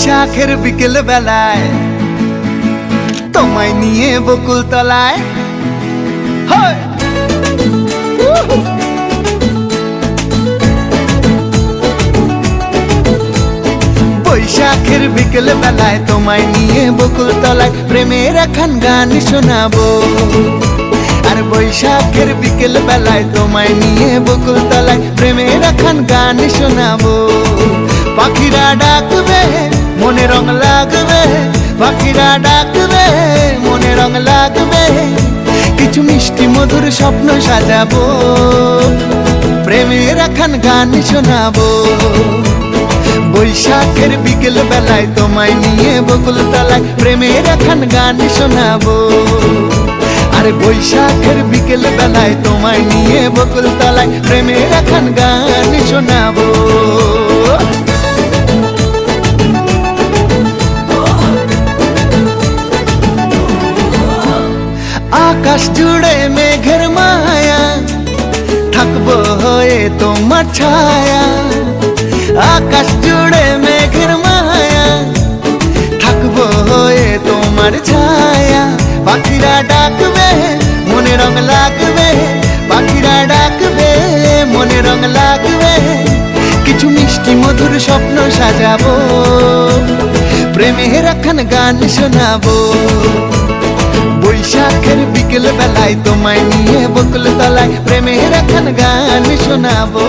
বৈশাখের বিকেল বেলায় তোমায় নিয়ে বকুল তলায় বৈশাখের বিকেল বেলায় তোমায় নিয়ে বকুল তলায় প্রেমের একখান গান শোনাবো। আর বৈশাখের বিকেল বেলায় তোমায় নিয়ে বকুল তলায় প্রেমের একখান গান শোনাবো। পাখিরা ডাকবে মনে রং লাগবে, পাখিরা ডাকবে মনে রং লাগবে, কিছু মিষ্টি মধুর স্বপ্ন সাজাবো, প্রেমের একখান গান শোনাবো। বৈশাখের বিকেল বেলায় তোমায় নিয়ে বকুল তলায় প্রেমের একখান গান শোনাবো। আরে বৈশাখের বিকেল বেলায় তোমায় নিয়ে বকুল তলায় প্রেমের একখান গান শোনাবো। আকাশ জুড়ে মেঘের মায়া, থাকবো হয়ে তোমার ছায়া। আকাশ জুড়ে মেঘের মায়া, থাকবো হয়ে তোমার ছায়া। পাখিরা ডাকবে মনে রং লাগবে, পাখিরা ডাকবে মনে রং লাগবে, কিছু মিষ্টি মধুর স্বপ্ন সাজাবো, প্রেমের একখান গান শোনাবো। বৈশাখের বিকেল বেলায় তোমায় নিয়ে বকুল তলায় প্রেমের একখান গান শোনাবো।